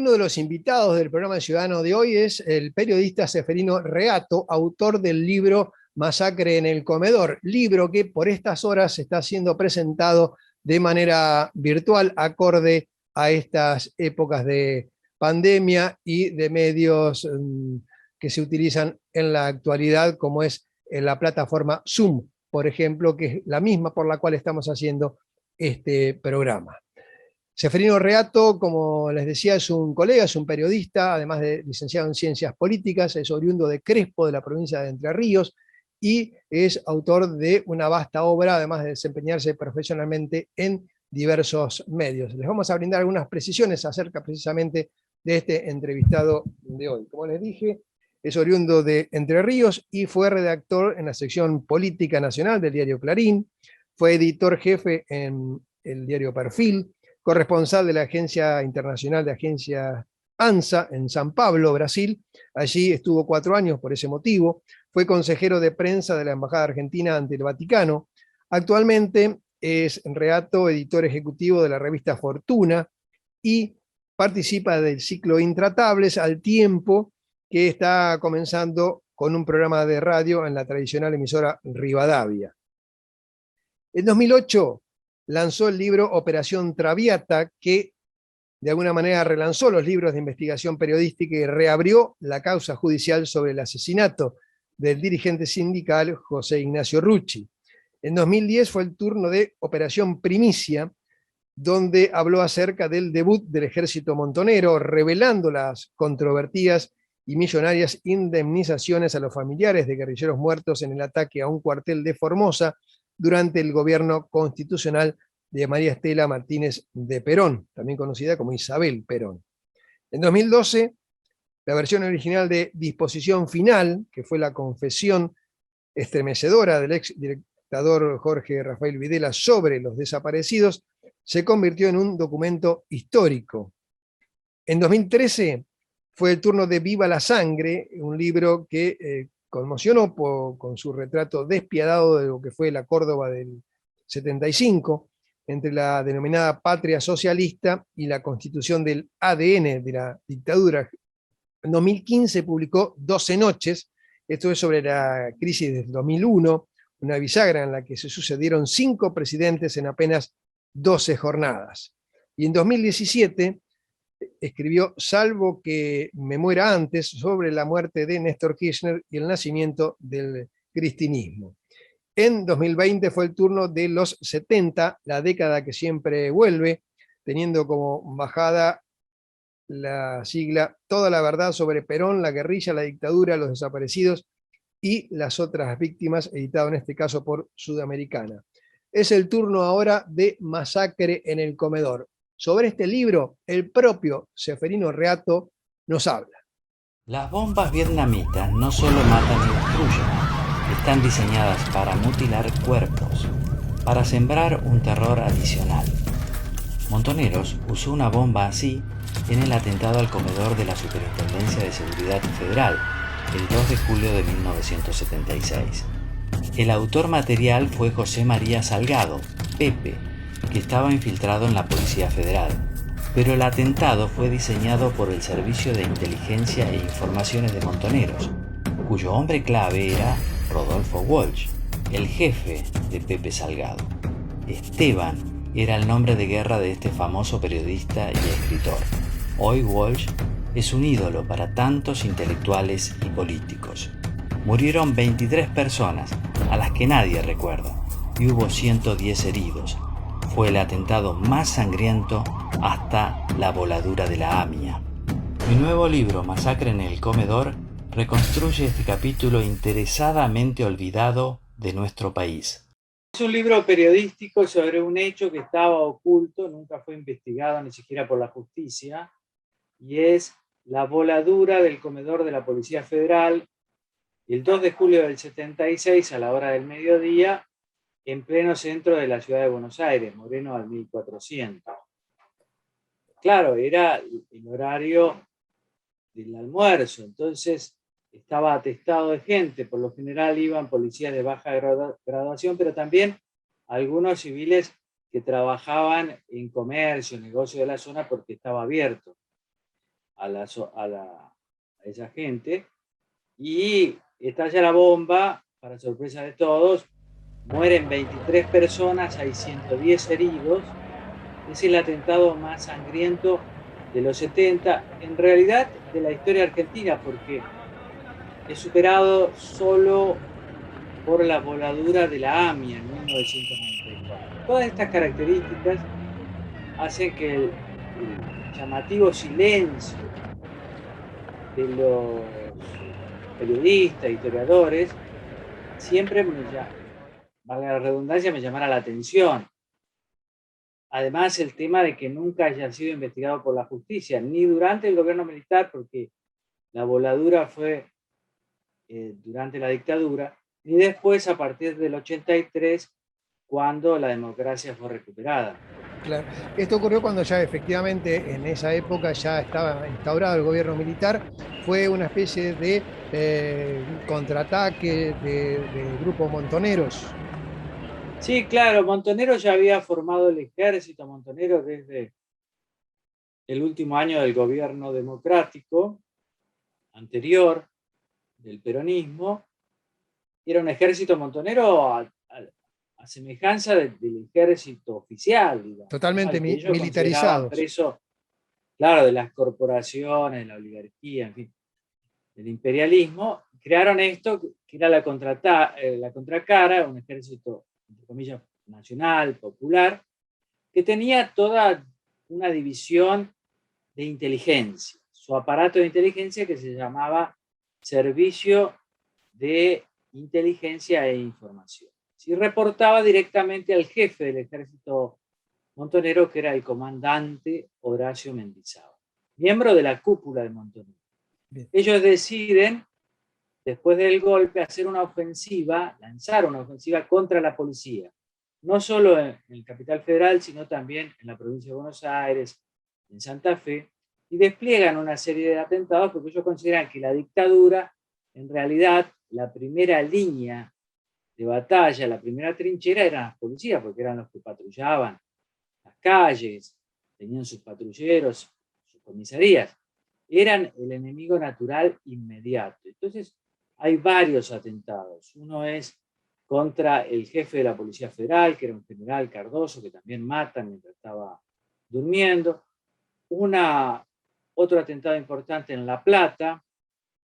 uno de los invitados del programa Ciudadano de hoy es el periodista Ceferino Reato, autor del libro Masacre en el Comedor, libro que por estas horas está siendo presentado de manera virtual, acorde a estas épocas de pandemia y de medios que se utilizan en la actualidad, como es la plataforma Zoom, por ejemplo, que es la misma por la cual estamos haciendo este programa. Ceferino Reato, como les decía, es un colega, es un periodista, además de licenciado en Ciencias Políticas, es oriundo de Crespo, de la provincia de Entre Ríos, y es autor de una vasta obra, además de desempeñarse profesionalmente en diversos medios. Les vamos a brindar algunas precisiones acerca precisamente de este entrevistado de hoy. Como les dije, es oriundo de Entre Ríos y fue redactor en la sección Política Nacional del diario Clarín, fue editor jefe en el diario Perfil, corresponsal de la Agencia Internacional de Agencias ANSA en San Pablo, Brasil. Allí estuvo 4 años por ese motivo. Fue consejero de prensa de la Embajada Argentina ante el Vaticano. Actualmente es Reato, editor ejecutivo de la revista Fortuna y participa del ciclo Intratables, al tiempo que está comenzando con un programa de radio en la tradicional emisora Rivadavia. En 2008 lanzó el libro Operación Traviata, que de alguna manera relanzó los libros de investigación periodística y reabrió la causa judicial sobre el asesinato del dirigente sindical José Ignacio Rucci. En 2010 fue el turno de Operación Primicia, donde habló acerca del debut del ejército montonero, revelando las controvertidas y millonarias indemnizaciones a los familiares de guerrilleros muertos en el ataque a un cuartel de Formosa durante el gobierno constitucional de María Estela Martínez de Perón, también conocida como Isabel Perón. En 2012, la versión original de Disposición Final, que fue la confesión estremecedora del ex dictador Jorge Rafael Videla sobre los desaparecidos, se convirtió en un documento histórico. En 2013 fue el turno de Viva la Sangre, un libro que conmocionó con su retrato despiadado de lo que fue la Córdoba del 75, entre la denominada patria socialista y la constitución del ADN de la dictadura. En 2015 publicó 12 noches, esto es sobre la crisis del 2001, una bisagra en la que se sucedieron 5 presidentes en apenas 12 jornadas. Y en 2017 escribió Salvo que me muera antes, sobre la muerte de Néstor Kirchner y el nacimiento del cristinismo. En 2020 fue el turno de los 70, la década que siempre vuelve, teniendo como bajada la sigla Toda la verdad sobre Perón, la guerrilla, la dictadura, los desaparecidos y las otras víctimas, editado en este caso por Sudamericana. Es el turno ahora de Masacre en el Comedor. Sobre este libro, el propio Ceferino Reato nos habla. Las bombas vietnamitas no solo matan y destruyen, están diseñadas para mutilar cuerpos, para sembrar un terror adicional. Montoneros usó una bomba así en el atentado al comedor de la Superintendencia de Seguridad Federal, el 2 de julio de 1976. El autor material fue José María Salgado, Pepe, que estaba infiltrado en la Policía Federal, pero el atentado fue diseñado por el Servicio de Inteligencia e Informaciones de Montoneros, cuyo hombre clave era Rodolfo Walsh, el jefe de Pepe Salgado. Esteban era el nombre de guerra de este famoso periodista y escritor. Hoy Walsh es un ídolo para tantos intelectuales y políticos. Murieron 23 personas, a las que nadie recuerda, y hubo 110 heridos. Fue el atentado más sangriento hasta la voladura de la AMIA. Mi nuevo libro, Masacre en el Comedor, reconstruye este capítulo interesadamente olvidado de nuestro país. Es un libro periodístico sobre un hecho que estaba oculto, nunca fue investigado ni siquiera por la justicia, y es la voladura del comedor de la Policía Federal el 2 de julio del 76 a la hora del mediodía en pleno centro de la ciudad de Buenos Aires, Moreno al 1400. Claro, era el horario del almuerzo, entonces estaba atestado de gente, por lo general iban policías de baja graduación, pero también algunos civiles que trabajaban en comercio, negocio de la zona porque estaba abierto. a esa gente, y estalla la bomba, para sorpresa de todos, mueren 23 personas, hay 110 heridos. Es el atentado más sangriento de los 70, en realidad de la historia argentina, porque es superado solo por la voladura de la AMIA en 1994. Todas estas características hacen que el llamativo silencio de los periodistas, historiadores, siempre, valga la redundancia, me llamara la atención. Además, el tema de que nunca haya sido investigado por la justicia, ni durante el gobierno militar, porque la voladura fue durante la dictadura, ni después a partir del 83, cuando la democracia fue recuperada. Claro. Esto ocurrió cuando ya efectivamente en esa época ya estaba instaurado el gobierno militar. Fue una especie de contraataque de grupo Montoneros. Sí, claro, Montonero ya había formado el ejército Montonero desde el último año del gobierno democrático anterior del peronismo. Era un ejército montonero a semejanza del ejército oficial, digamos, Totalmente ¿no? Que ellos militarizados. preso, claro, de las corporaciones, de la oligarquía, en fin, del imperialismo. Crearon esto, que era la contracara, un ejército, entre comillas, nacional, popular, que tenía toda una división de inteligencia, su aparato de inteligencia, que se llamaba Servicio de Inteligencia e Información. Y reportaba directamente al jefe del ejército montonero, que era el comandante Horacio Mendizábal, miembro de la cúpula de Montonero. Bien. Ellos deciden, después del golpe, lanzar una ofensiva contra la policía, no solo en el Capital Federal, sino también en la provincia de Buenos Aires, en Santa Fe, y despliegan una serie de atentados porque ellos consideran que la dictadura, en realidad, la primera línea de batalla, la primera trinchera eran las policías, porque eran los que patrullaban las calles, tenían sus patrulleros, sus comisarías, eran el enemigo natural inmediato. Entonces, hay varios atentados. Uno es contra el jefe de la Policía Federal, que era un general Cardoso, que también matan mientras estaba durmiendo. Otro atentado importante en La Plata,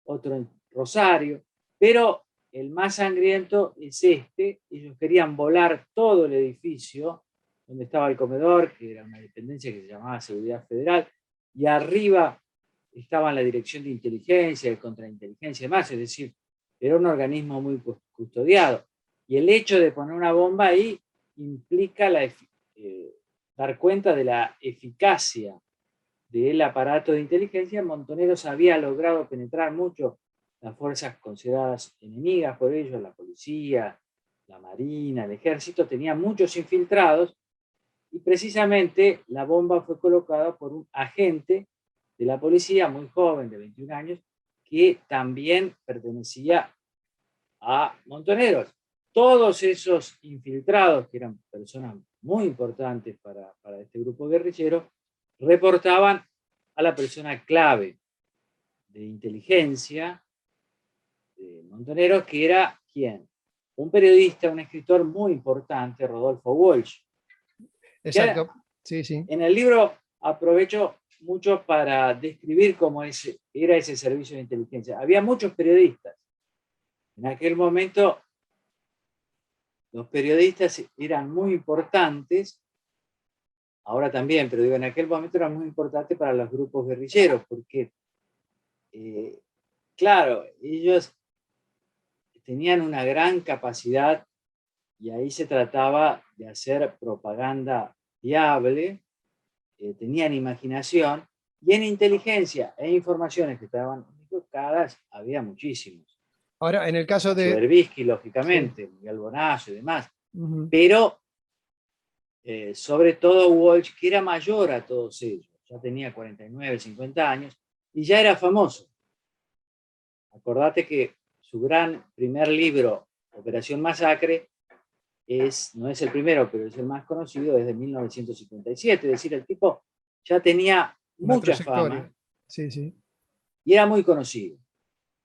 otro en Rosario, pero el más sangriento es este. Ellos querían volar todo el edificio donde estaba el comedor, que era una dependencia que se llamaba Seguridad Federal, y arriba estaba la Dirección de Inteligencia, de Contrainteligencia y demás, es decir, era un organismo muy custodiado. Y el hecho de poner una bomba ahí implica dar cuenta de la eficacia del aparato de inteligencia. Montoneros había logrado penetrar mucho las fuerzas consideradas enemigas por ellos, la policía, la marina, el ejército, tenía muchos infiltrados, y precisamente la bomba fue colocada por un agente de la policía muy joven, de 21 años, que también pertenecía a Montoneros. Todos esos infiltrados, que eran personas muy importantes para este grupo guerrillero, reportaban a la persona clave de inteligencia de Montoneros, que era ¿quién? Un periodista, un escritor muy importante, Rodolfo Walsh. Exacto, sí, sí. En el libro aprovecho mucho para describir cómo era ese servicio de inteligencia. Había muchos periodistas. En aquel momento los periodistas eran muy importantes, ahora también, pero digo, en aquel momento eran muy importantes para los grupos guerrilleros, porque, claro, ellos tenían una gran capacidad, y ahí se trataba de hacer propaganda viable, tenían imaginación, y en inteligencia e informaciones que estaban equivocadas había muchísimos. Ahora, en el caso de... Berbisky, lógicamente, sí. Miguel Bonazo y demás. Pero, sobre todo Walsh, que era mayor a todos ellos, ya tenía 49, 50 años, y ya era famoso. Acordate que su gran primer libro, Operación Masacre, no es el primero, pero es el más conocido, desde 1957. Es decir, el tipo ya tenía mucha fama, Sí, sí. Y era muy conocido.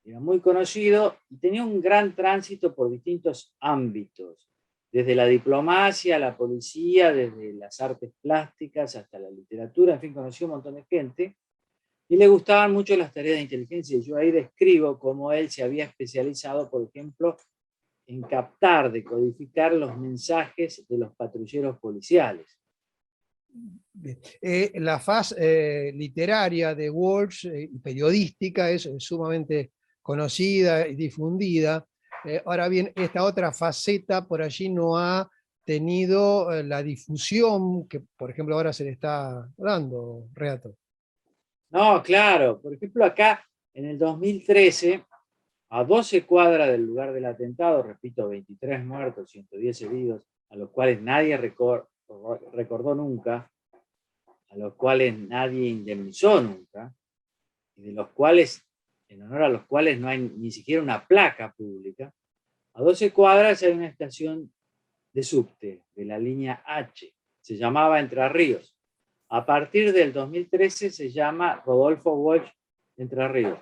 Era muy conocido y tenía un gran tránsito por distintos ámbitos, desde la diplomacia, la policía, desde las artes plásticas hasta la literatura, en fin, conoció un montón de gente y le gustaban mucho las tareas de inteligencia. Yo ahí describo cómo él se había especializado, por ejemplo, en captar, decodificar los mensajes de los patrulleros policiales. La faz literaria de Walsh, periodística, es sumamente conocida y difundida. Ahora bien, esta otra faceta por allí no ha tenido la difusión que, por ejemplo, ahora se le está dando, Reato. No, claro. Por ejemplo, acá en el 2013, a 12 cuadras del lugar del atentado, repito, 23 muertos, 110 heridos, a los cuales nadie recordó nunca, a los cuales nadie indemnizó nunca, y de los cuales, en honor a los cuales no hay ni siquiera una placa pública. A 12 cuadras hay una estación de subte de la línea H, se llamaba Entre Ríos. A partir del 2013 se llama Rodolfo Walsh Entre Ríos.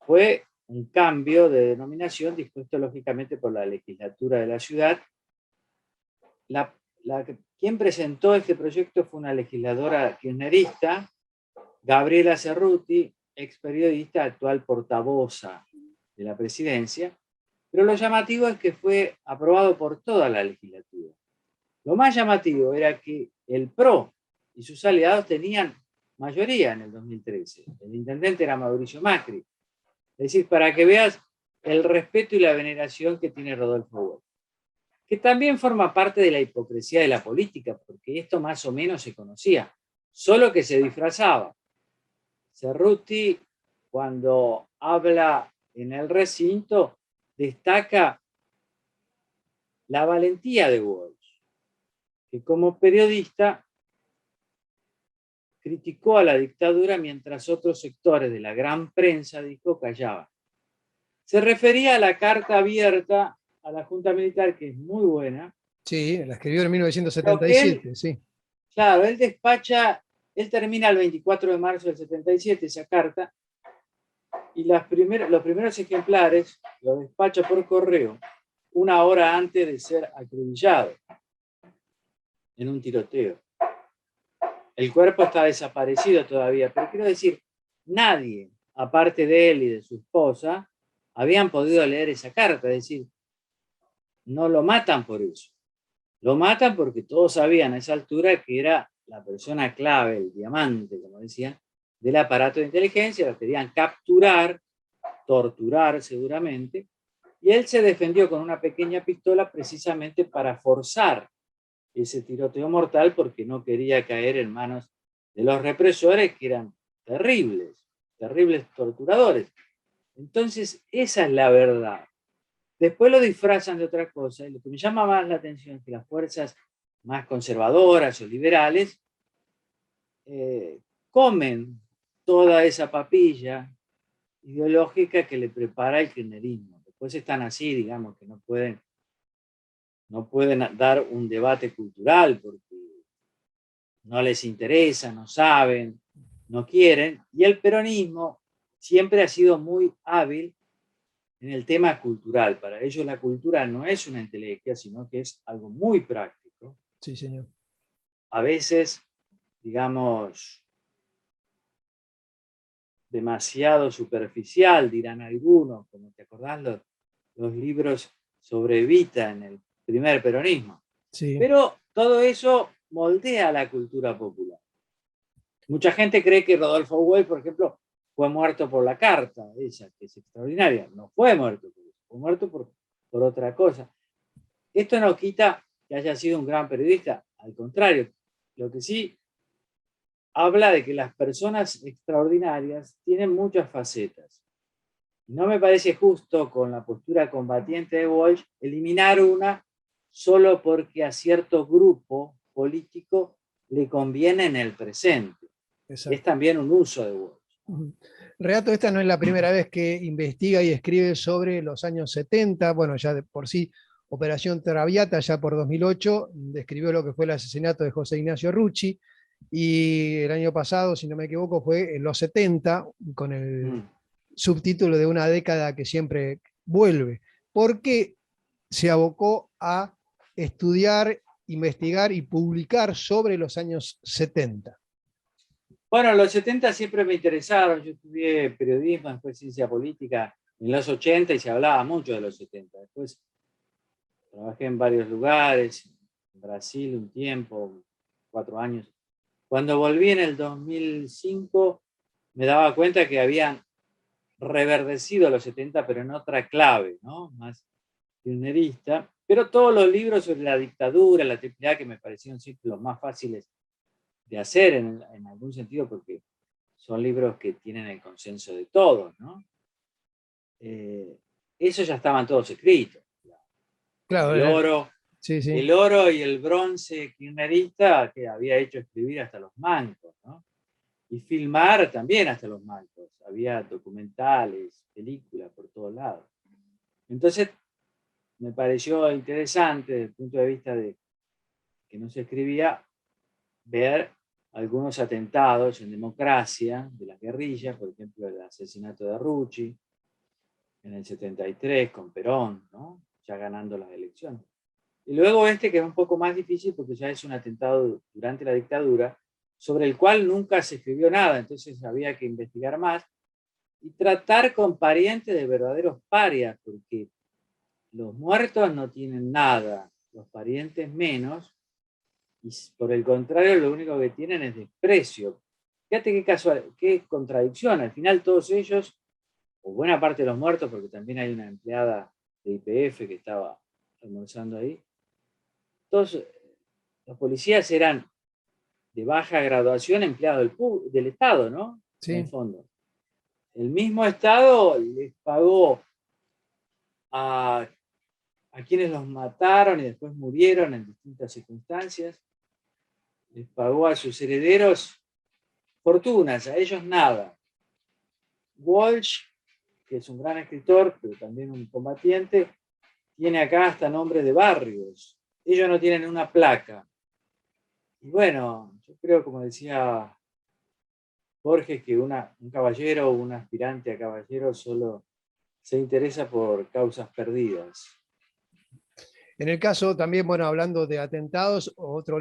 Fue un cambio de denominación dispuesto lógicamente por la legislatura de la ciudad. Quien presentó este proyecto fue una legisladora kirchnerista, Gabriela Cerruti, ex periodista, actual portavoza de la presidencia, pero lo llamativo es que fue aprobado por toda la legislatura. Lo más llamativo era que el PRO y sus aliados tenían mayoría en el 2013. El intendente era Mauricio Macri. Es decir, para que veas el respeto y la veneración que tiene Rodolfo Walsh, que también forma parte de la hipocresía de la política, porque esto más o menos se conocía, solo que se disfrazaba. Cerruti, cuando habla en el recinto, destaca la valentía de Walsh, que como periodista criticó a la dictadura mientras otros sectores de la gran prensa, dijo, callaban. Se refería a la carta abierta a la Junta Militar, que es muy buena. Sí, la escribió en 1977, sí. Claro, él termina el 24 de marzo del 77 esa carta, y los primeros ejemplares los despacha por correo una hora antes de ser acribillado en un tiroteo. El cuerpo está desaparecido todavía, pero quiero decir, nadie, aparte de él y de su esposa, habían podido leer esa carta. Es decir, no lo matan por eso. Lo matan porque todos sabían a esa altura que era la persona clave, el diamante, como decían, del aparato de inteligencia. Lo querían capturar, torturar seguramente, y él se defendió con una pequeña pistola precisamente para forzar ese tiroteo mortal, porque no quería caer en manos de los represores, que eran terribles, terribles torturadores. Entonces, esa es la verdad. Después lo disfrazan de otra cosa, y lo que me llama más la atención es que las fuerzas más conservadoras o liberales comen toda esa papilla ideológica que le prepara el kirchnerismo. Después están así, digamos, que no pueden dar un debate cultural porque no les interesa, no saben, no quieren. Y el peronismo siempre ha sido muy hábil en el tema cultural. Para ellos la cultura no es una entelequia, sino que es algo muy práctico. Sí, señor. A veces, digamos, demasiado superficial, dirán algunos, como te acordás los libros sobre Evita en el primer peronismo. Sí. Pero todo eso moldea la cultura popular. Mucha gente cree que Rodolfo Walsh, por ejemplo, fue muerto por la carta, esa que es extraordinaria. No fue muerto por eso, fue muerto por otra cosa. Esto no quita que haya sido un gran periodista, al contrario, lo que sí habla de que las personas extraordinarias tienen muchas facetas. No me parece justo, con la postura combatiente de Walsh, eliminar una solo porque a cierto grupo político le conviene en el presente. Exacto. Es también un uso de Walsh. Reato, esta no es la primera vez que investiga y escribe sobre los años 70, bueno, ya de por sí, Operación Traviata, ya por 2008, describió lo que fue el asesinato de José Ignacio Rucci, y el año pasado, si no me equivoco, fue en los 70, con el subtítulo de Una década que siempre vuelve. ¿Por qué se abocó a estudiar, investigar y publicar sobre los años 70? Bueno, los 70 siempre me interesaron. Yo estudié periodismo, después ciencia política en los 80 y se hablaba mucho de los 70. Después trabajé en varios lugares, en Brasil un tiempo, 4 años. Cuando volví en el 2005 me daba cuenta que habían reverdecido los 70, pero en otra clave, ¿no? Más kirchnerista. Pero todos los libros sobre la dictadura, la AAA, que me parecieron siempre los más fáciles de hacer en algún sentido, porque son libros que tienen el consenso de todos, ¿no? Esos ya estaban todos escritos. Claro, sí, sí. El oro y el bronce kirchnerista que había hecho escribir hasta los mancos, ¿no? Y filmar también hasta los mancos. Había documentales, películas por todos lados. Entonces, me pareció interesante desde el punto de vista de que no se escribía, ver algunos atentados en democracia de las guerrillas, por ejemplo, el asesinato de Rucci en el 73 con Perón, ¿no? Ya ganando las elecciones. Y luego este, que es un poco más difícil porque ya es un atentado durante la dictadura, sobre el cual nunca se escribió nada, entonces había que investigar más y tratar con parientes de verdaderos parias, porque los muertos no tienen nada, los parientes menos, y por el contrario lo único que tienen es desprecio. Fíjate qué casual, qué contradicción, al final todos ellos, o buena parte de los muertos, porque también hay una empleada de YPF que estaba almorzando ahí, todos los policías eran de baja graduación empleados del Estado, ¿no? Sí. En el fondo. El mismo Estado les pagó a quienes los mataron y después murieron en distintas circunstancias, les pagó a sus herederos fortunas, a ellos nada. Walsh, que es un gran escritor, pero también un combatiente, tiene acá hasta nombres de barrios. Ellos no tienen una placa. Y bueno, yo creo, como decía Borges, que un caballero o un aspirante a caballero solo se interesa por causas perdidas. En el caso también, bueno, hablando de atentados, otro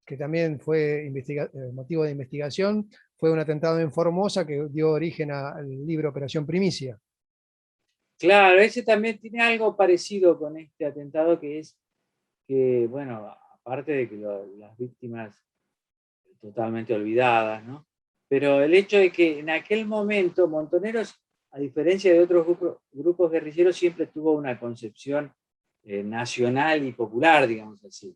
que también fue motivo de investigación fue un atentado en Formosa que dio origen al libro Operación Primicia. Claro, ese también tiene algo parecido con este atentado, que es que, bueno, aparte de que las víctimas totalmente olvidadas, ¿no? Pero el hecho de que en aquel momento Montoneros, a diferencia de otros grupos guerrilleros, siempre tuvo una concepción nacional y popular, digamos así.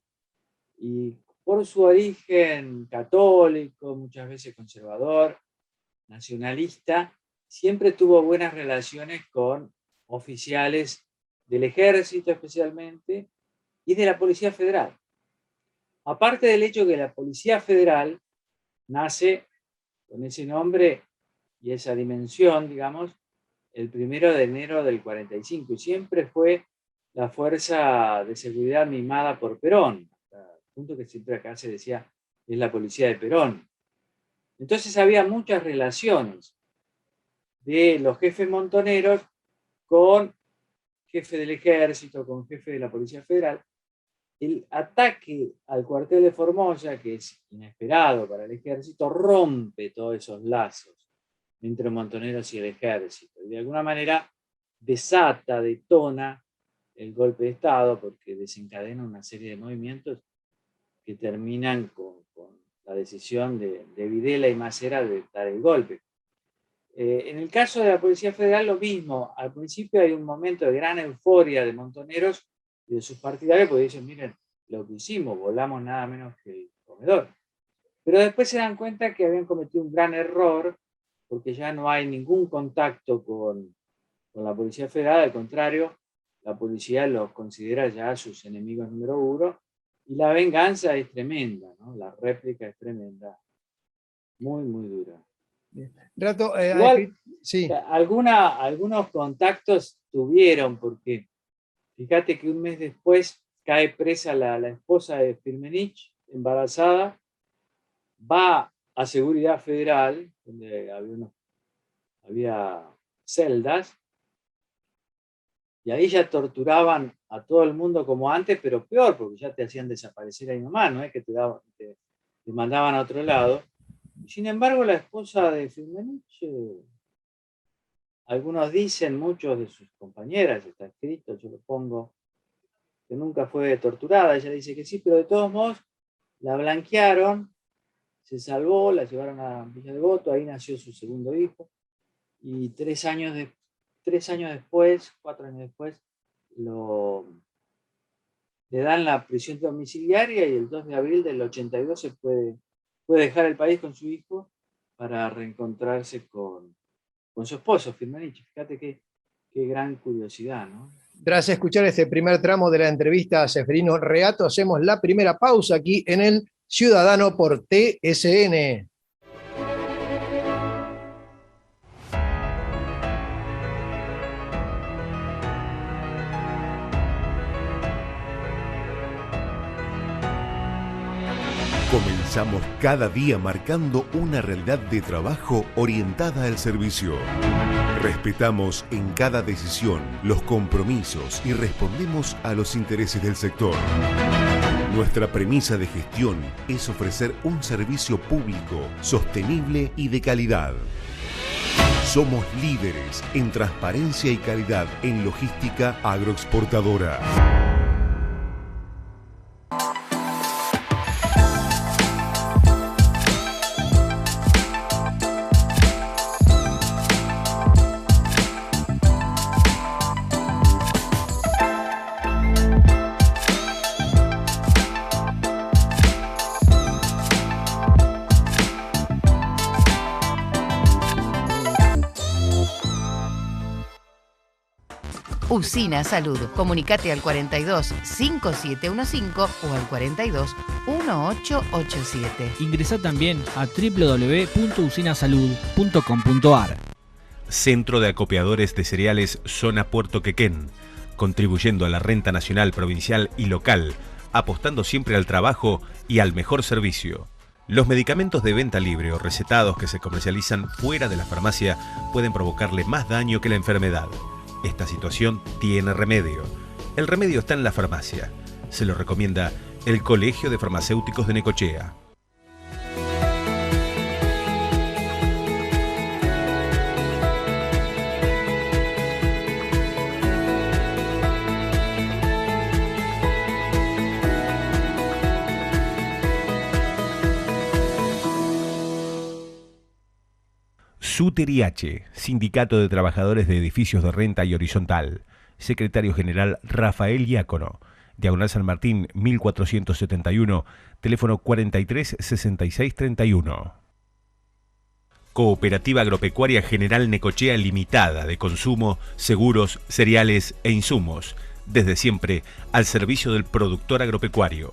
Y por su origen católico, muchas veces conservador, nacionalista, siempre tuvo buenas relaciones con oficiales del ejército especialmente y de la Policía Federal. Aparte del hecho que la Policía Federal nace con ese nombre y esa dimensión, digamos, el 1 de enero del 45, y siempre fue la fuerza de seguridad mimada por Perón, al punto que siempre acá se decía es la policía de Perón. Entonces había muchas relaciones de los jefes montoneros con jefe del ejército, con jefe de la Policía Federal. El ataque al cuartel de Formosa, que es inesperado para el ejército, rompe todos esos lazos entre Montoneros y el ejército. Y de alguna manera desata, detona el golpe de Estado, porque desencadena una serie de movimientos que terminan con la decisión de Videla y Macera de dar el golpe. En el caso de la Policía Federal lo mismo. Al principio hay un momento de gran euforia de Montoneros y de sus partidarios, porque dicen, miren, lo que hicimos, volamos nada menos que el comedor. Pero después se dan cuenta que habían cometido un gran error, porque ya no hay ningún contacto con la Policía Federal, al contrario, la policía los considera ya sus enemigos número 1, y la venganza es tremenda, ¿no? La réplica es tremenda, muy, muy dura. Rato, Igual, sí. algunos contactos tuvieron, porque fíjate que un mes después cae presa la esposa de Firmenich, embarazada, va a Seguridad Federal, donde había celdas, y ahí ya torturaban a todo el mundo como antes, pero peor, porque ya te hacían desaparecer ahí nomás, no es que te mandaban a otro lado. Y sin embargo, la esposa de Firmenich, algunos dicen, muchos de sus compañeras, está escrito, yo lo pongo, que nunca fue torturada. Ella dice que sí, pero de todos modos la blanquearon, se salvó, la llevaron a Villa Devoto, ahí nació su segundo hijo, y 4 años después, le dan la prisión domiciliaria y el 2 de abril del 82 se puede dejar el país con su hijo para reencontrarse con su esposo, Firmenich. Fíjate qué gran curiosidad, ¿no? Tras escuchar este primer tramo de la entrevista a Seferino Reato, hacemos la primera pausa aquí en el Ciudadano por TSN. Comenzamos cada día marcando una realidad de trabajo orientada al servicio. Respetamos en cada decisión los compromisos y respondemos a los intereses del sector. Nuestra premisa de gestión es ofrecer un servicio público, sostenible y de calidad. Somos líderes en transparencia y calidad en logística agroexportadora. Usina Salud. Comunicate al 42 5715 o al 42 1887. Ingresá también a www.usinasalud.com.ar. Centro de Acopiadores de Cereales Zona Puerto Quequén, contribuyendo a la renta nacional, provincial y local, apostando siempre al trabajo y al mejor servicio. Los medicamentos de venta libre o recetados que se comercializan fuera de la farmacia pueden provocarle más daño que la enfermedad. Esta situación tiene remedio. El remedio está en la farmacia. Se lo recomienda el Colegio de Farmacéuticos de Necochea. SUTERIH, Sindicato de Trabajadores de Edificios de Renta y Horizontal. Secretario General Rafael Diácono. Diagonal San Martín, 1471, teléfono 43 66 31. Cooperativa Agropecuaria General Necochea Limitada de consumo, seguros, cereales e insumos. Desde siempre, al servicio del productor agropecuario.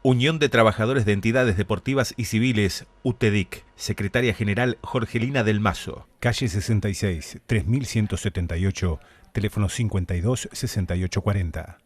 Unión de Trabajadores de Entidades Deportivas y Civiles, UTEDIC. Secretaria General Jorgelina del Mazo. Calle 66, 3178, teléfono 52 6840.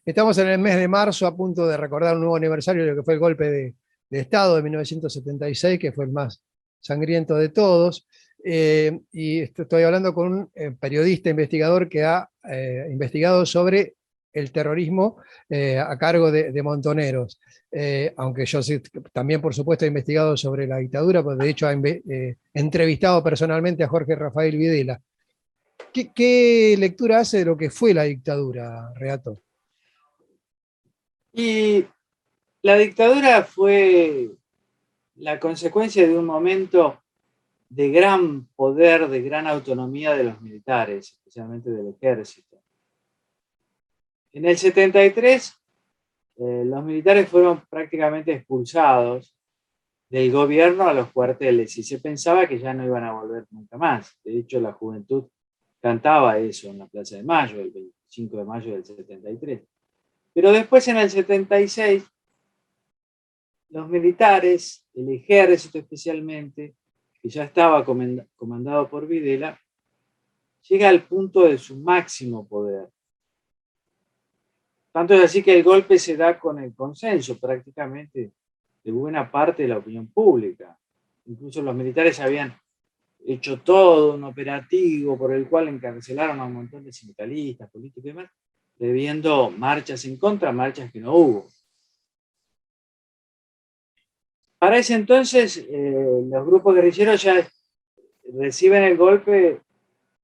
Estamos en el mes de marzo, a punto de recordar un nuevo aniversario de lo que fue el golpe de Estado de 1976, que fue el más sangriento de todos. Y estoy hablando con un periodista investigador que ha investigado sobre el terrorismo a cargo de Montoneros. Aunque yo sí, también, por supuesto, he investigado sobre la dictadura, pues de hecho he entrevistado personalmente a Jorge Rafael Videla. ¿Qué lectura hace de lo que fue la dictadura, Reato? Y la dictadura fue la consecuencia de un momento de gran poder, de gran autonomía de los militares, especialmente del ejército. En el 73, los militares fueron prácticamente expulsados del gobierno a los cuarteles y se pensaba que ya no iban a volver nunca más. De hecho, la juventud cantaba eso en la Plaza de Mayo, el 25 de mayo del 73. Pero después, en el 76, los militares, el ejército especialmente, que ya estaba comandado por Videla, llega al punto de su máximo poder. Tanto es así que el golpe se da con el consenso prácticamente de buena parte de la opinión pública. Incluso los militares habían hecho todo un operativo por el cual encarcelaron a un montón de sindicalistas, políticos y demás, previendo marchas en contra, marchas que no hubo. Para ese entonces, los grupos guerrilleros ya reciben el golpe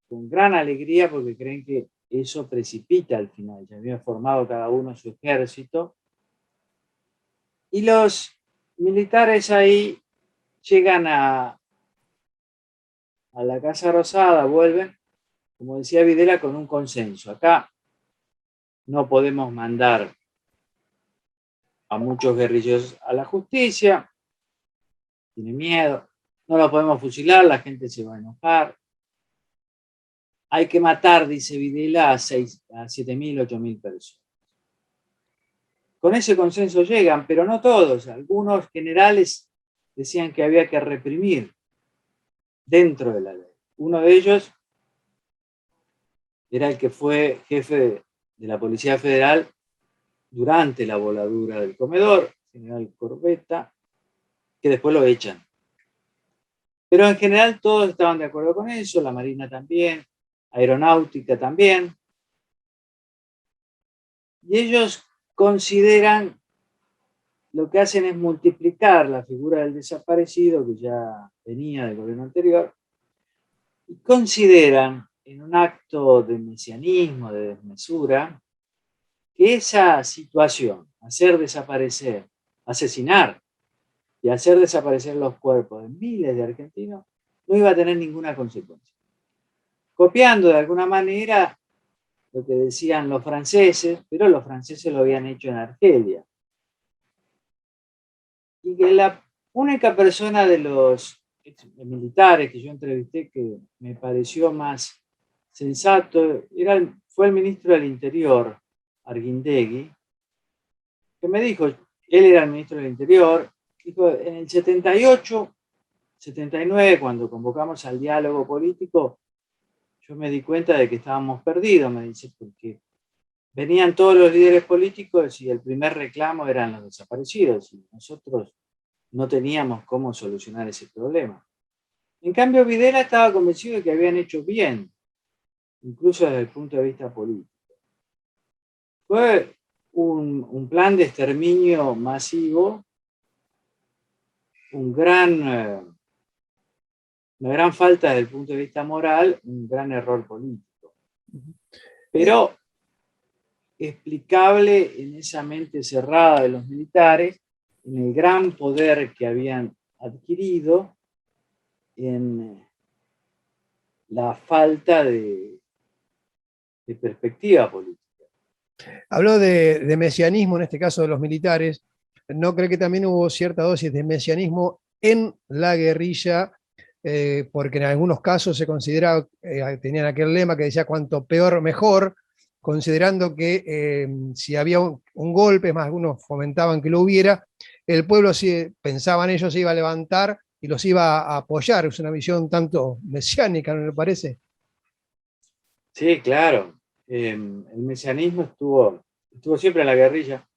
con gran alegría porque creen que eso precipita al final. Ya habían formado cada uno su ejército. Y los militares ahí llegan a la Casa Rosada, vuelven, como decía Videla, con un consenso. Acá no podemos mandar a muchos guerrilleros a la justicia, tiene miedo, no lo podemos fusilar, la gente se va a enojar. Hay que matar, dice Videla, a 7.000, 8.000 personas. Con ese consenso llegan, pero no todos. Algunos generales decían que había que reprimir dentro de la ley. Uno de ellos era el que fue jefe de la Policía Federal durante la voladura del comedor, general Corbetta, que después lo echan. Pero en general todos estaban de acuerdo con eso, la Marina también, Aeronáutica también. Y ellos consideran, lo que hacen es multiplicar la figura del desaparecido, que ya venía del gobierno anterior, y consideran, en un acto de mesianismo, de desmesura, que esa situación, hacer desaparecer, asesinar y hacer desaparecer los cuerpos de miles de argentinos, no iba a tener ninguna consecuencia. Copiando de alguna manera lo que decían los franceses, pero los franceses lo habían hecho en Argelia. Y que la única persona de los militares que yo entrevisté que me pareció más sensato fue el ministro del Interior, Arguindegui, que me dijo, él era el ministro del Interior, dijo, en el 78, 79, cuando convocamos al diálogo político, yo me di cuenta de que estábamos perdidos, me dice, porque venían todos los líderes políticos y el primer reclamo eran los desaparecidos, y nosotros no teníamos cómo solucionar ese problema. En cambio, Videla estaba convencido de que habían hecho bien, incluso desde el punto de vista político. Fue un plan de exterminio masivo, una gran falta desde el punto de vista moral, un gran error político. Pero explicable en esa mente cerrada de los militares, en el gran poder que habían adquirido, en la falta de perspectiva política. Habló de mesianismo, en este caso de los militares. ¿No cree que también hubo cierta dosis de mesianismo en la guerrilla? Porque en algunos casos se consideraba, tenían aquel lema que decía cuanto peor mejor, considerando que si había un golpe, más algunos fomentaban que lo hubiera, el pueblo, pensaban ellos, se iba a levantar y los iba a apoyar. Es una visión tanto mesiánica, ¿no le parece? Sí, claro. El mesianismo estuvo estuvo siempre en la guerrilla.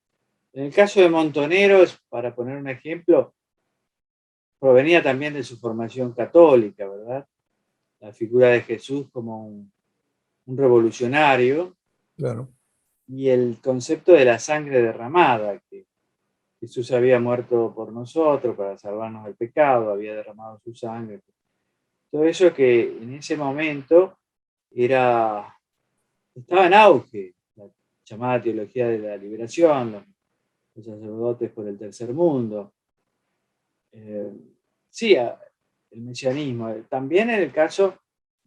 En el caso de Montoneros, para poner un ejemplo, provenía también de su formación católica, ¿verdad? La figura de Jesús como un revolucionario, Claro. y el concepto de la sangre derramada, que Jesús había muerto por nosotros para salvarnos del pecado, había derramado su sangre. Todo eso que en ese momento estaba en auge, la llamada teología de la liberación, los sacerdotes por el tercer mundo. Sí, el mesianismo. También en el caso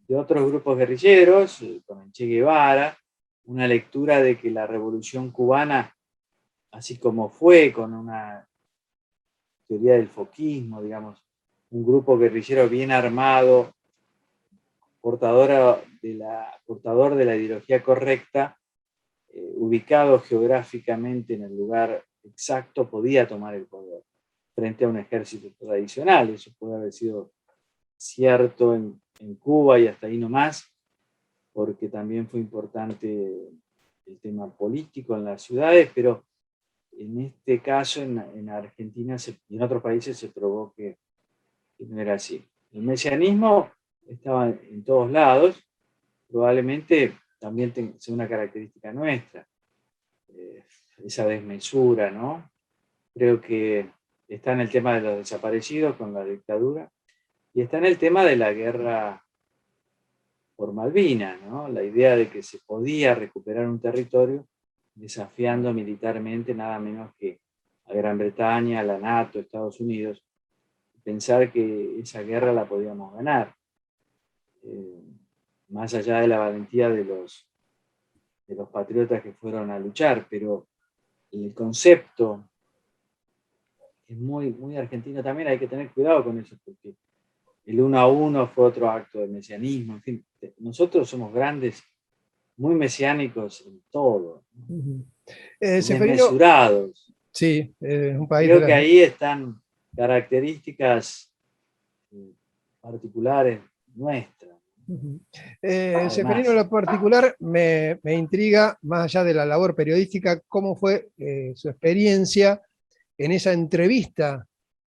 de otros grupos guerrilleros, con el Che Guevara, una lectura de que la revolución cubana, así como fue con una teoría del foquismo, digamos, un grupo guerrillero bien armado, portador de la ideología correcta, ubicado geográficamente en el lugar exacto, podía tomar el poder frente a un ejército tradicional. Eso puede haber sido cierto en Cuba y hasta ahí nomás, porque también fue importante el tema político en las ciudades, pero en este caso en Argentina y en otros países se probó que no era así. El mesianismo estaba en todos lados, probablemente también sea una característica nuestra, esa desmesura, ¿no? Creo que está en el tema de los desaparecidos con la dictadura, y está en el tema de la guerra por Malvinas, ¿no? La idea de que se podía recuperar un territorio desafiando militarmente nada menos que a Gran Bretaña, a la NATO, a Estados Unidos, pensar que esa guerra la podíamos ganar. Más allá de la valentía de los patriotas que fueron a luchar, pero el concepto es muy, muy argentino también, hay que tener cuidado con eso, porque el 1 a 1 fue otro acto de mesianismo, en fin, nosotros somos grandes, muy mesiánicos en todo, Ujú. Seferino, desmesurados. sí, es un país de Creo que las... ahí están características particulares nuestras. Ujú. Seferino, en Además, lo particular me intriga, más allá de la labor periodística, cómo fue su experiencia en esa entrevista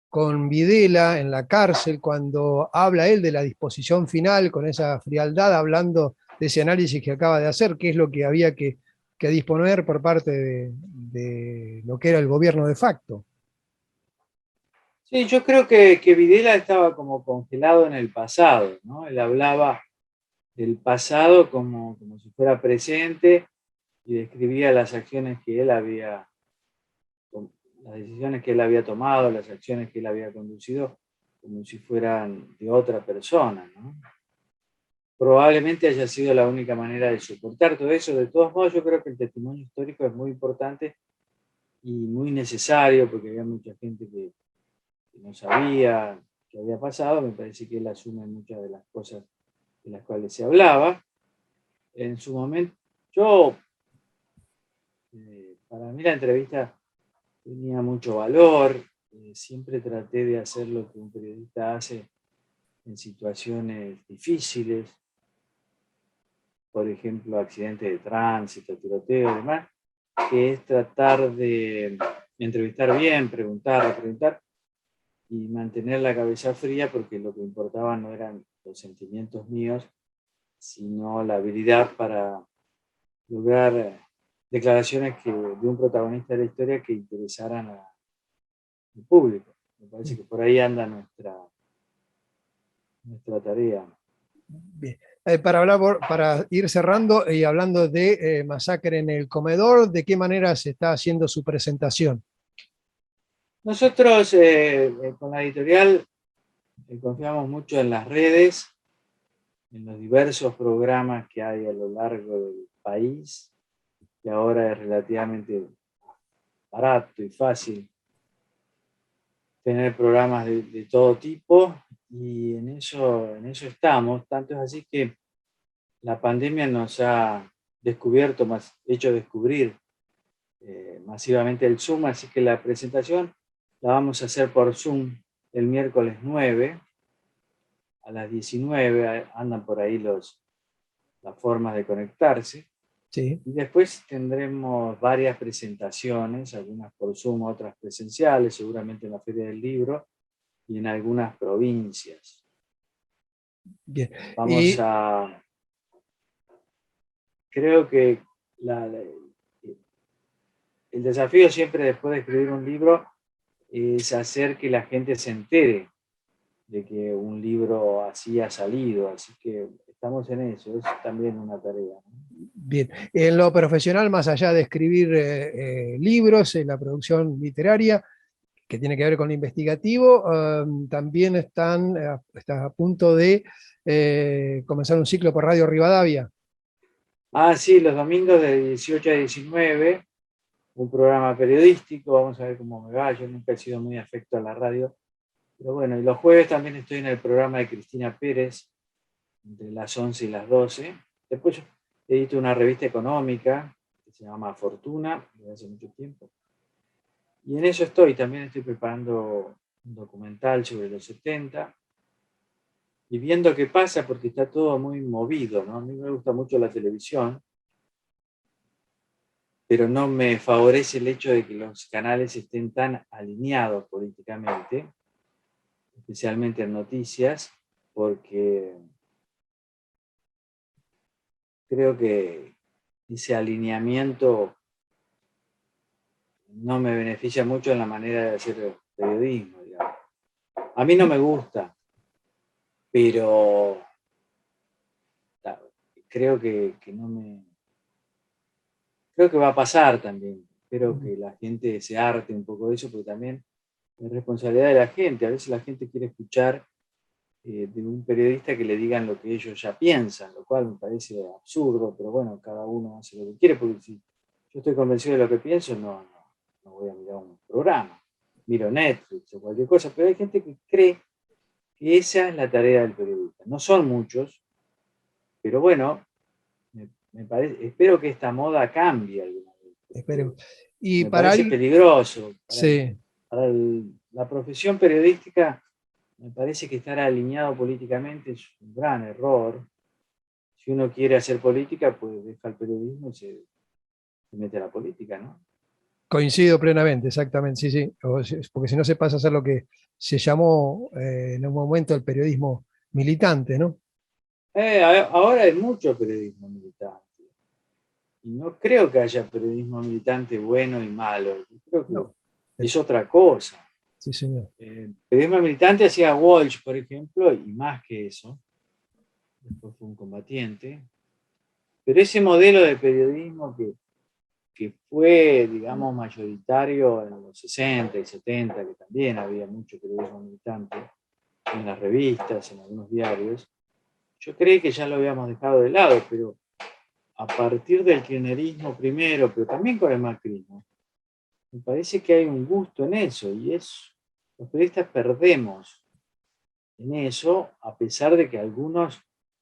con Videla en la cárcel, cuando habla él de la disposición final, con esa frialdad, hablando de ese análisis que acaba de hacer, qué es lo que había que disponer por parte de lo que era el gobierno de facto. sí, yo creo que Videla estaba como congelado en el pasado, ¿no? Él hablaba del pasado como si fuera presente y describía las acciones que él había, las decisiones que él había tomado, las acciones que él había conducido, como si fueran de otra persona, ¿no? Probablemente haya sido la única manera de soportar todo eso. De todos modos, yo creo que el testimonio histórico es muy importante y muy necesario, porque había mucha gente que no sabía qué había pasado. Me parece que él asume muchas de las cosas de las cuales se hablaba. En su momento, para mí la entrevista tenía mucho valor. Siempre traté de hacer lo que un periodista hace en situaciones difíciles, por ejemplo, accidentes de tránsito, tiroteo y demás, que es tratar de entrevistar bien, preguntar y mantener la cabeza fría, porque lo que importaba no eran los sentimientos míos, sino la habilidad para lograr declaraciones de un protagonista de la historia que interesaran al público. Me parece que por ahí anda nuestra tarea. Bien. Para ir cerrando y hablando de Masacre en el Comedor, ¿de qué manera se está haciendo su presentación? Nosotros con la editorial confiamos mucho en las redes, en los diversos programas que hay a lo largo del país, que ahora es relativamente barato y fácil tener programas de todo tipo, y en eso estamos. Tanto es así que la pandemia nos ha hecho descubrir masivamente el Zoom, así que la presentación la vamos a hacer por Zoom el miércoles 9 a las 19. Andan por ahí las formas de conectarse. Sí. Y después tendremos varias presentaciones, algunas por Zoom, otras presenciales, seguramente en la Feria del Libro y en algunas provincias. Bien. Creo que el desafío siempre después de escribir un libro es hacer que la gente se entere de que un libro así ha salido, así que estamos en eso, es también una tarea, ¿no? Bien, en lo profesional, más allá de escribir libros, en la producción literaria, que tiene que ver con lo investigativo, también está a punto de comenzar un ciclo por Radio Rivadavia. Sí, los domingos de 18 a 19, un programa periodístico, vamos a ver cómo me va, yo nunca he sido muy afecto a la radio, pero bueno, y los jueves también estoy en el programa de Cristina Pérez, entre las 11 y las 12. Después yo edito una revista económica que se llama Fortuna, desde hace mucho tiempo. Y en eso también estoy preparando un documental sobre los 70 y viendo qué pasa porque está todo muy movido, ¿no? A mí me gusta mucho la televisión, pero no me favorece el hecho de que los canales estén tan alineados políticamente, especialmente en noticias, porque creo que ese alineamiento no me beneficia mucho en la manera de hacer periodismo, digamos. A mí no me gusta, pero creo que no me... Creo que va a pasar también. Espero que la gente se harte un poco de eso, porque también es responsabilidad de la gente. A veces la gente quiere escuchar de un periodista que le digan lo que ellos ya piensan, lo cual me parece absurdo, pero bueno, cada uno hace lo que quiere, porque si yo estoy convencido de lo que pienso, no voy a mirar un programa. Miro Netflix o cualquier cosa, pero hay gente que cree que esa es la tarea del periodista. No son muchos, pero bueno, espero que esta moda cambie alguna vez. Esperemos. Y me parece peligroso. Sí. Para la profesión periodística, me parece que estar alineado políticamente es un gran error. Si uno quiere hacer política, pues deja el periodismo y se mete a la política, ¿no? Coincido plenamente, exactamente, sí. Porque si no se pasa a ser lo que se llamó en un momento el periodismo militante, ¿no? Ahora hay mucho periodismo militante. Y no creo que haya periodismo militante bueno y malo. Yo creo que No. es otra cosa. Sí, señor. Periodismo militante hacía Walsh, por ejemplo, y más que eso. Después fue un combatiente. Pero ese modelo de periodismo que fue, digamos, mayoritario en los 60 y 70, que también había mucho periodismo militante en las revistas, en algunos diarios, yo creí que ya lo habíamos dejado de lado, pero a partir del kirchnerismo primero, pero también con el macrismo, me parece que hay un gusto en eso, y los periodistas perdemos en eso, a pesar de que algunos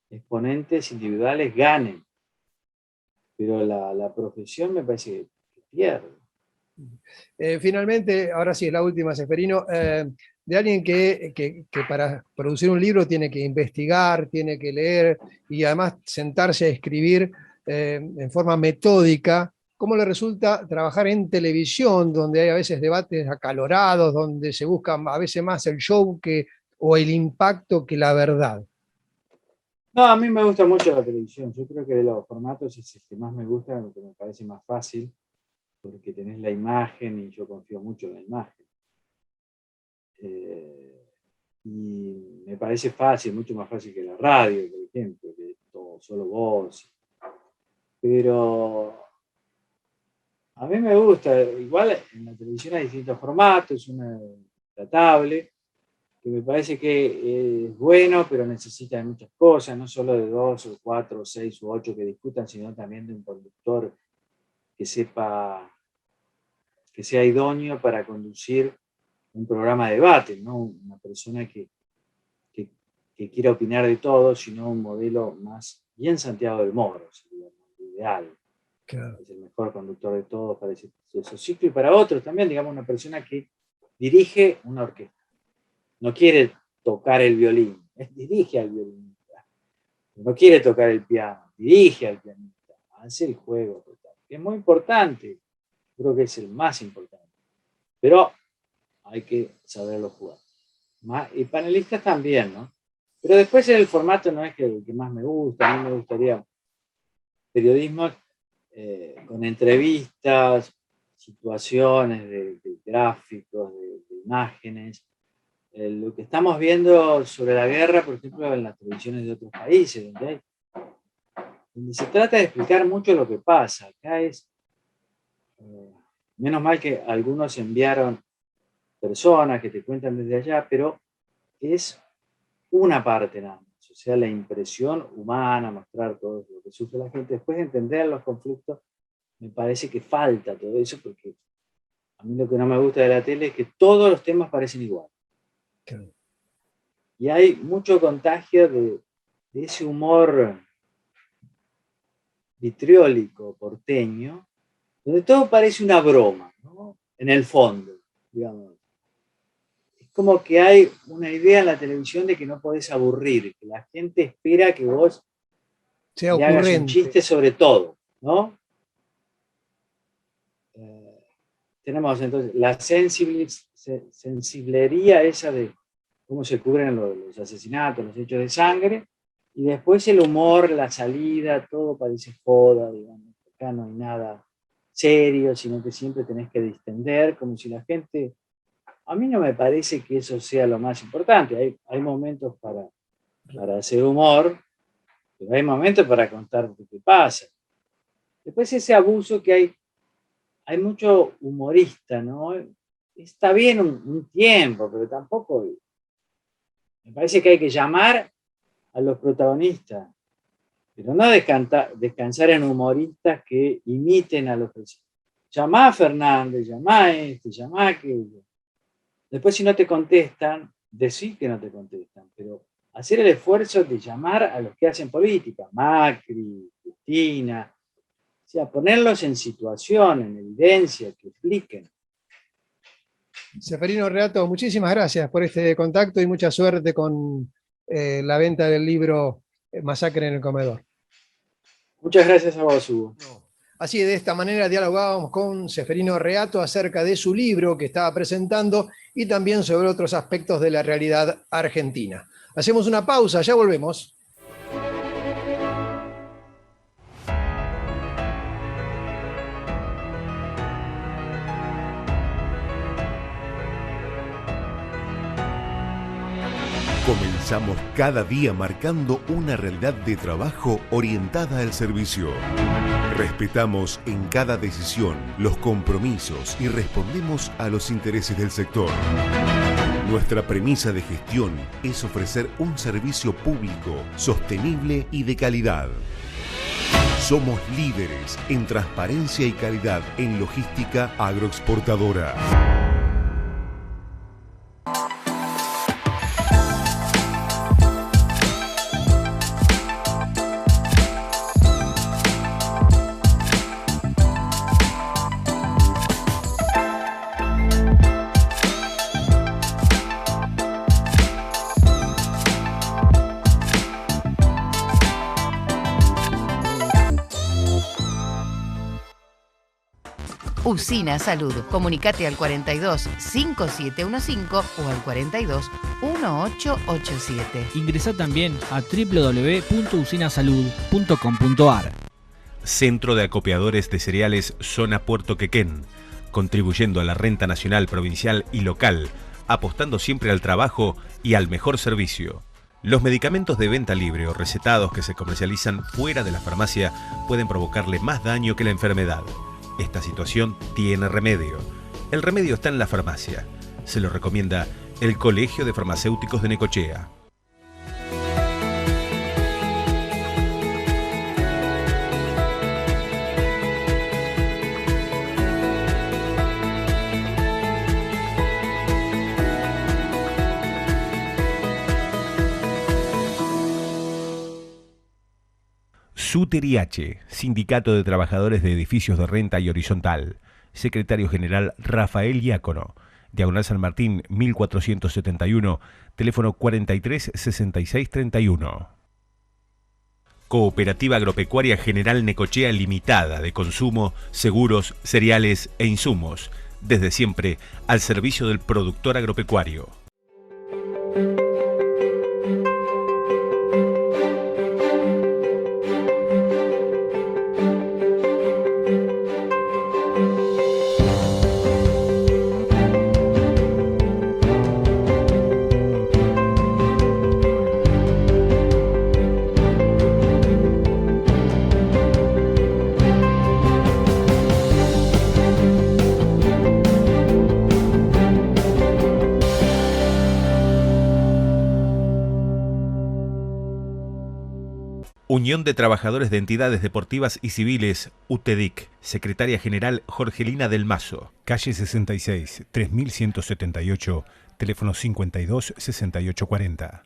exponentes individuales ganen. Pero la profesión me parece que pierde. Finalmente, ahora sí, es la última, Seferino, de alguien que para producir un libro tiene que investigar, tiene que leer y además sentarse a escribir en forma metódica. ¿Cómo le resulta trabajar en televisión, donde hay a veces debates acalorados, donde se busca a veces más el show o el impacto que la verdad? No, a mí me gusta mucho la televisión. Yo creo que de los formatos es el que más me gusta, el que me parece más fácil, porque tenés la imagen y yo confío mucho en la imagen. Y me parece fácil, mucho más fácil que la radio, por ejemplo, que es todo, solo voz. Pero a mí me gusta, igual en la televisión hay distintos formatos, una tratable, que me parece que es bueno, pero necesita de muchas cosas, no solo de 2 o 4 o 6 o 8 que discutan, sino también de un conductor que sepa, que sea idóneo para conducir un programa de debate, no una persona que quiera opinar de todo, sino un modelo más bien Santiago del Moro, sería ideal. Claro. Es el mejor conductor de todos para ese ciclo y para otros también, digamos, una persona que dirige una orquesta. No quiere tocar el violín, dirige al violinista. No quiere tocar el piano, dirige al pianista. hace el juego total, que es muy importante, creo que es el más importante, pero hay que saberlo jugar. Y panelistas también, ¿no? Pero después el formato no es el que más me gusta, a mí me gustaría periodismo con entrevistas, situaciones de gráficos, de imágenes. Lo que estamos viendo sobre la guerra, por ejemplo, en las televisiones de otros países, donde se trata de explicar mucho lo que pasa. Acá es, menos mal que algunos enviaron personas que te cuentan desde allá, pero es una parte nada más. O sea, la impresión humana, mostrar todo lo que sufre la gente. Después de entender los conflictos, me parece que falta todo eso, porque a mí lo que no me gusta de la tele es que todos los temas parecen igual. Claro. Y hay mucho contagio de ese humor vitriólico porteño, donde todo parece una broma, ¿no? En el fondo, digamos. Es como que hay una idea en la televisión de que no podés aburrir, que la gente espera que vos sea le hagas un chiste sobre todo, ¿no? Tenemos entonces la sensiblería esa de cómo se cubren los asesinatos, los hechos de sangre, y después el humor, la salida, todo parece joda, digamos. Acá no hay nada serio, sino que siempre tenés que distender, como si la gente... A mí no me parece que eso sea lo más importante. Hay momentos para hacer humor, pero hay momentos para contar lo que pasa. Después ese abuso que hay mucho humorista, ¿no? Está bien un tiempo, pero tampoco... Me parece que hay que llamar a los protagonistas, pero no descansar en humoristas que imiten a los presidentes. Llamá a Fernández, llamá a llamá a aquello. Después, si no te contestan, decí que no te contestan, pero hacer el esfuerzo de llamar a los que hacen política, Macri, Cristina, o sea, ponerlos en situación, en evidencia, que expliquen. Ceferino Reato, muchísimas gracias por este contacto y mucha suerte con la venta del libro Masacre en el Comedor. Muchas gracias a vos, Hugo. Así, de esta manera dialogábamos con Ceferino Reato acerca de su libro que estaba presentando y también sobre otros aspectos de la realidad argentina. Hacemos una pausa, ya volvemos. Comenzamos cada día marcando una realidad de trabajo orientada al servicio. Respetamos en cada decisión los compromisos y respondemos a los intereses del sector. Nuestra premisa de gestión es ofrecer un servicio público, sostenible y de calidad. Somos líderes en transparencia y calidad en logística agroexportadora. Usina Salud. Comunicate al 42 5715 o al 42 1887. Ingresá también a www.usinasalud.com.ar. Centro de Acopiadores de Cereales Zona Puerto Quequén, contribuyendo a la renta nacional, provincial y local, apostando siempre al trabajo y al mejor servicio. Los medicamentos de venta libre o recetados que se comercializan fuera de la farmacia pueden provocarle más daño que la enfermedad. Esta situación tiene remedio. El remedio está en la farmacia. Se lo recomienda el Colegio de Farmacéuticos de Necochea. SUTERIH, Sindicato de Trabajadores de Edificios de Renta y Horizontal. Secretario General Rafael Diácono. Diagonal San Martín, 1471, teléfono 43 66 31. Cooperativa Agropecuaria General Necochea Limitada de consumo, seguros, cereales e insumos. Desde siempre al servicio del productor agropecuario. Unión de Trabajadores de Entidades Deportivas y Civiles, UTEDIC, Secretaria General Jorgelina del Mazo. Calle 66, 3178, teléfono 52 6840.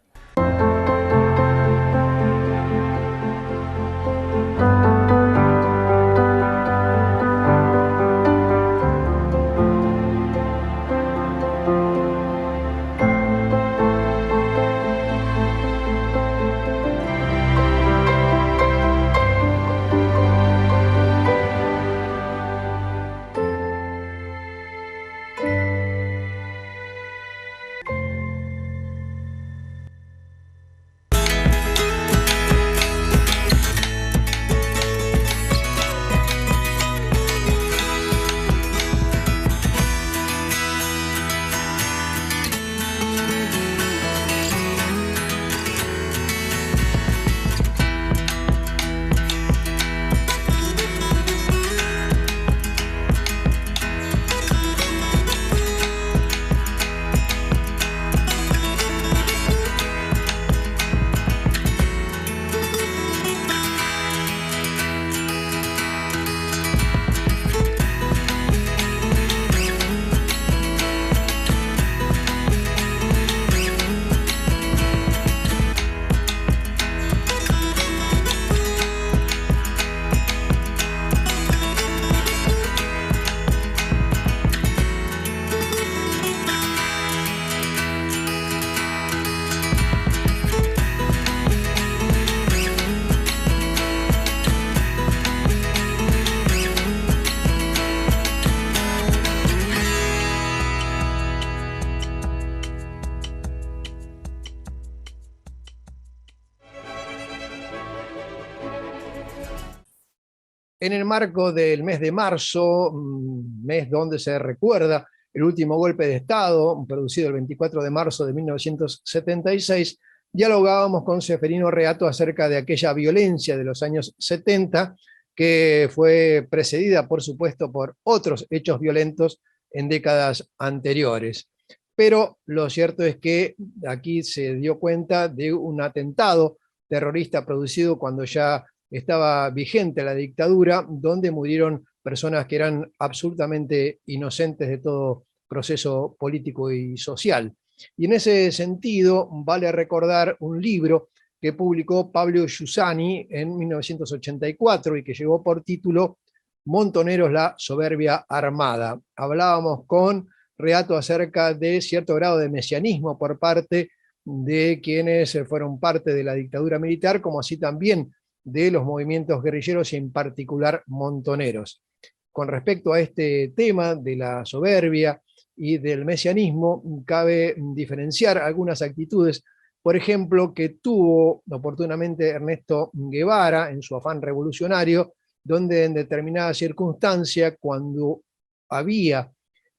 En el marco del mes de marzo, mes donde se recuerda el último golpe de Estado, producido el 24 de marzo de 1976, dialogábamos con Ceferino Reato acerca de aquella violencia de los años 70, que fue precedida, por supuesto, por otros hechos violentos en décadas anteriores. Pero lo cierto es que aquí se dio cuenta de un atentado terrorista producido cuando ya estaba vigente la dictadura, donde murieron personas que eran absolutamente inocentes de todo proceso político y social. Y en ese sentido, vale recordar un libro que publicó Pablo Giussani en 1984 y que llevó por título Montoneros, la soberbia armada. Hablábamos con Reato acerca de cierto grado de mesianismo por parte de quienes fueron parte de la dictadura militar, como así también de los movimientos guerrilleros y en particular montoneros. Con respecto a este tema de la soberbia y del mesianismo, cabe diferenciar algunas actitudes, por ejemplo, que tuvo oportunamente Ernesto Guevara en su afán revolucionario, donde en determinada circunstancia, cuando había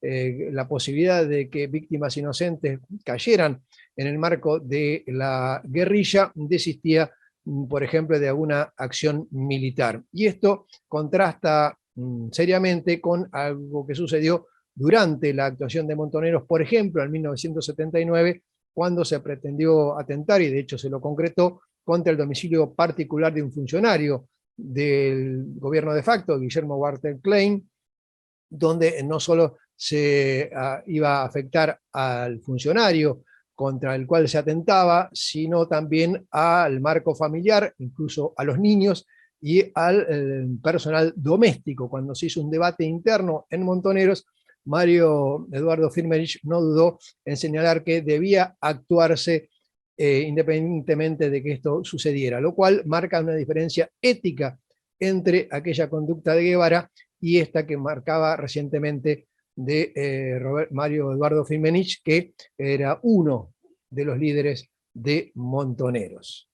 la posibilidad de que víctimas inocentes cayeran en el marco de la guerrilla, desistía, por ejemplo, de alguna acción militar. Y esto contrasta seriamente con algo que sucedió durante la actuación de Montoneros, por ejemplo, en 1979, cuando se pretendió atentar, y de hecho se lo concretó, contra el domicilio particular de un funcionario del gobierno de facto, Guillermo Walter Klein, donde no solo se iba a afectar al funcionario contra el cual se atentaba, sino también al marco familiar, incluso a los niños y al personal doméstico. Cuando se hizo un debate interno en Montoneros, Mario Eduardo Firmenich no dudó en señalar que debía actuarse independientemente de que esto sucediera, lo cual marca una diferencia ética entre aquella conducta de Guevara y esta que marcaba recientemente de Mario Eduardo Firmenich, que era uno de los líderes de Montoneros.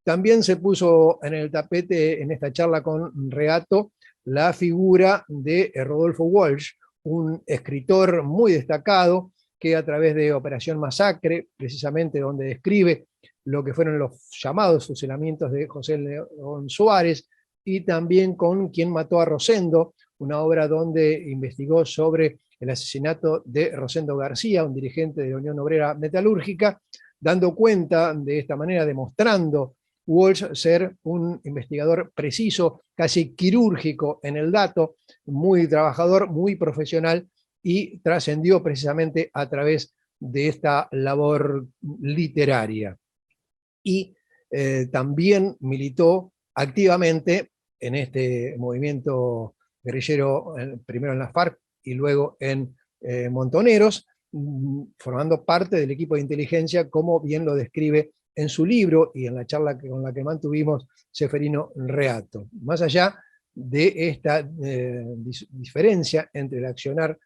También se puso en el tapete en esta charla con Reato la figura de Rodolfo Walsh, un escritor muy destacado que a través de Operación Masacre, precisamente donde describe lo que fueron los llamados fusilamientos de José León Suárez, y también con Quien mató a Rosendo, una obra donde investigó sobre el asesinato de Rosendo García, un dirigente de la Unión Obrera Metalúrgica, dando cuenta de esta manera, demostrando Walsh ser un investigador preciso, casi quirúrgico en el dato, muy trabajador, muy profesional, y trascendió precisamente a través de esta labor literaria. Y también militó activamente en este movimiento guerrillero, primero en las FARC y luego en Montoneros, formando parte del equipo de inteligencia, como bien lo describe en su libro y en la charla con la que mantuvimos Ceferino Reato. Más allá de esta diferencia entre el accionar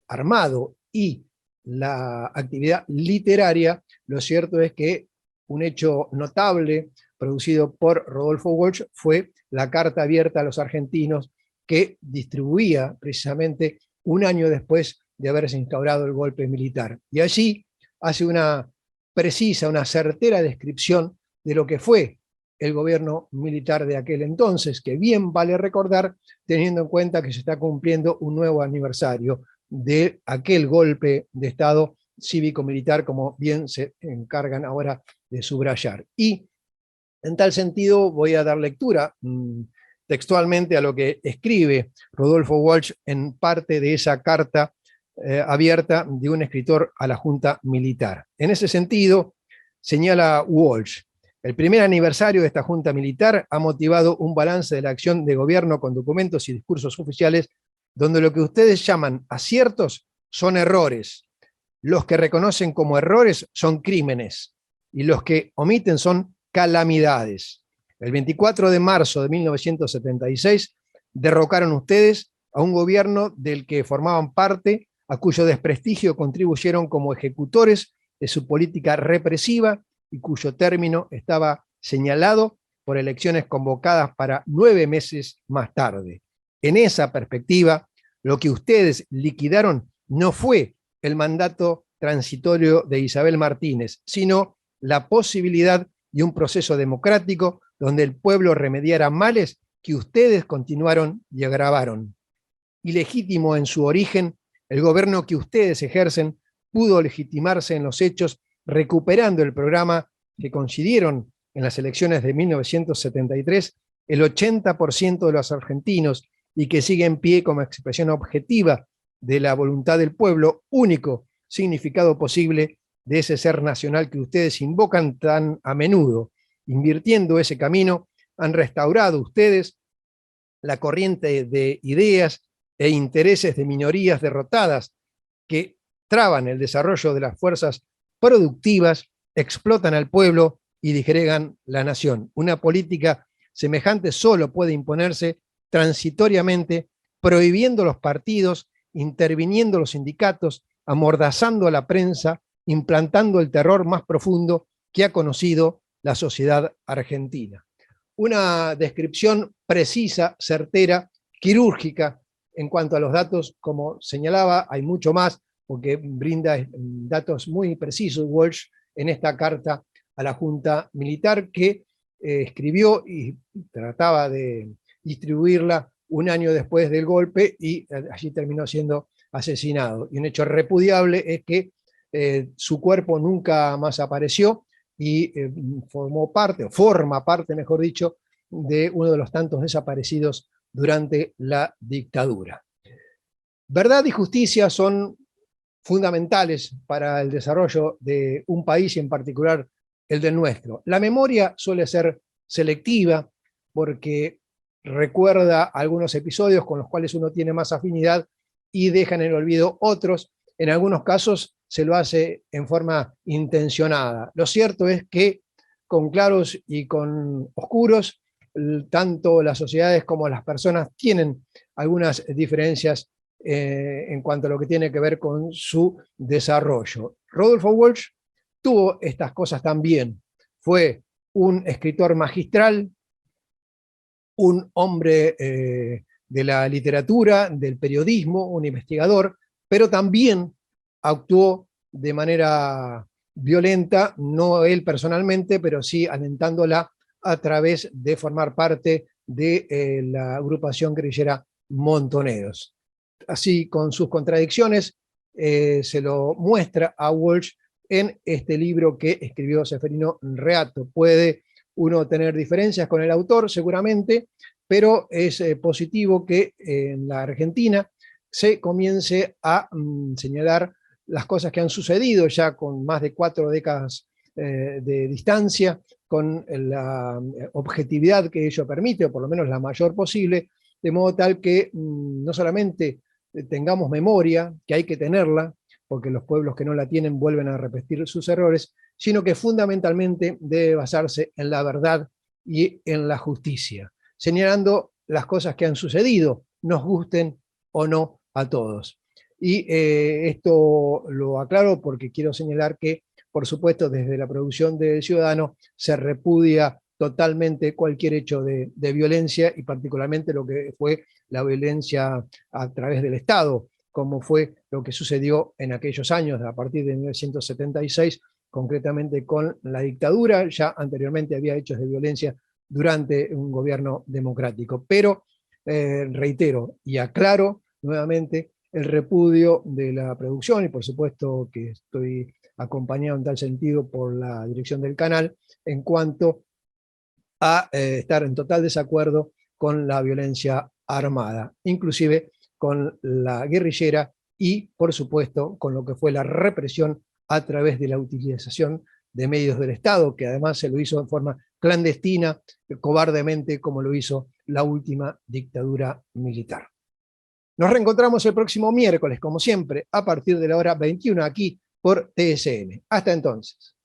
armado y la actividad literaria, lo cierto es que un hecho notable producido por Rodolfo Walsh fue la carta abierta a los argentinos que distribuía precisamente un año después de haberse instaurado el golpe militar. Y allí hace una precisa, una certera descripción de lo que fue el gobierno militar de aquel entonces, que bien vale recordar, teniendo en cuenta que se está cumpliendo un nuevo aniversario de aquel golpe de Estado cívico-militar, como bien se encargan ahora de subrayar. Y en tal sentido voy a dar lectura textualmente a lo que escribe Rodolfo Walsh en parte de esa carta abierta de un escritor a la Junta Militar. En ese sentido, señala Walsh: el primer aniversario de esta Junta Militar ha motivado un balance de la acción de gobierno con documentos y discursos oficiales donde lo que ustedes llaman aciertos son errores, los que reconocen como errores son crímenes y los que omiten son calamidades. El 24 de marzo de 1976 derrocaron ustedes a un gobierno del que formaban parte, a cuyo desprestigio contribuyeron como ejecutores de su política represiva y cuyo término estaba señalado por elecciones convocadas para 9 meses más tarde. En esa perspectiva, lo que ustedes liquidaron no fue el mandato transitorio de Isabel Martínez, sino la posibilidad de un proceso democrático donde el pueblo remediara males que ustedes continuaron y agravaron. Ilegítimo en su origen, el gobierno que ustedes ejercen pudo legitimarse en los hechos recuperando el programa que coincidieron en las elecciones de 1973 el 80% de los argentinos y que sigue en pie como expresión objetiva de la voluntad del pueblo, único significado posible de ese ser nacional que ustedes invocan tan a menudo. Invirtiendo ese camino, han restaurado ustedes la corriente de ideas e intereses de minorías derrotadas que traban el desarrollo de las fuerzas productivas, explotan al pueblo y disgregan la nación. Una política semejante solo puede imponerse transitoriamente, prohibiendo los partidos, interviniendo los sindicatos, amordazando a la prensa, implantando el terror más profundo que ha conocido la sociedad argentina. Una descripción precisa, certera, quirúrgica en cuanto a los datos, como señalaba, hay mucho más, porque brinda datos muy precisos Walsh en esta carta a la Junta Militar que escribió y trataba de distribuirla un año después del golpe y allí terminó siendo asesinado. Y un hecho repudiable es que su cuerpo nunca más apareció y forma parte, mejor dicho, de uno de los tantos desaparecidos durante la dictadura. Verdad y justicia son fundamentales para el desarrollo de un país y en particular el del nuestro. La memoria suele ser selectiva porque recuerda algunos episodios con los cuales uno tiene más afinidad y deja en el olvido otros En algunos casos se lo hace en forma intencionada. Lo cierto es que con claros y con oscuros, tanto las sociedades como las personas tienen algunas diferencias en cuanto a lo que tiene que ver con su desarrollo. Rodolfo Walsh tuvo estas cosas también. Fue un escritor magistral, un hombre de la literatura, del periodismo, un investigador, pero también actuó de manera violenta, no él personalmente, pero sí alentándola a través de formar parte de la agrupación guerrillera Montoneros. Así, con sus contradicciones, se lo muestra a Walsh en este libro que escribió Ceferino Reato. Puede uno tener diferencias con el autor, seguramente, pero es positivo que en la Argentina se comience a señalar las cosas que han sucedido ya con más de 4 décadas de distancia, con la objetividad que ello permite, o por lo menos la mayor posible, de modo tal que no solamente tengamos memoria, que hay que tenerla, porque los pueblos que no la tienen vuelven a repetir sus errores, sino que fundamentalmente debe basarse en la verdad y en la justicia, señalando las cosas que han sucedido, nos gusten o no a todos. Y esto lo aclaro porque quiero señalar que, por supuesto, desde la producción del Ciudadano se repudia totalmente cualquier hecho de violencia, y particularmente lo que fue la violencia a través del Estado, como fue lo que sucedió en aquellos años, a partir de 1976, concretamente con la dictadura. Ya anteriormente había hechos de violencia durante un gobierno democrático. Pero reitero y aclaro nuevamente el repudio de la producción, y por supuesto que estoy acompañado en tal sentido por la dirección del canal, en cuanto a estar en total desacuerdo con la violencia armada, inclusive con la guerrillera y, por supuesto, con lo que fue la represión a través de la utilización de medios del Estado, que además se lo hizo en forma clandestina, cobardemente, como lo hizo la última dictadura militar. Nos reencontramos el próximo miércoles, como siempre, a partir de la hora 21 aquí por TSN. Hasta entonces.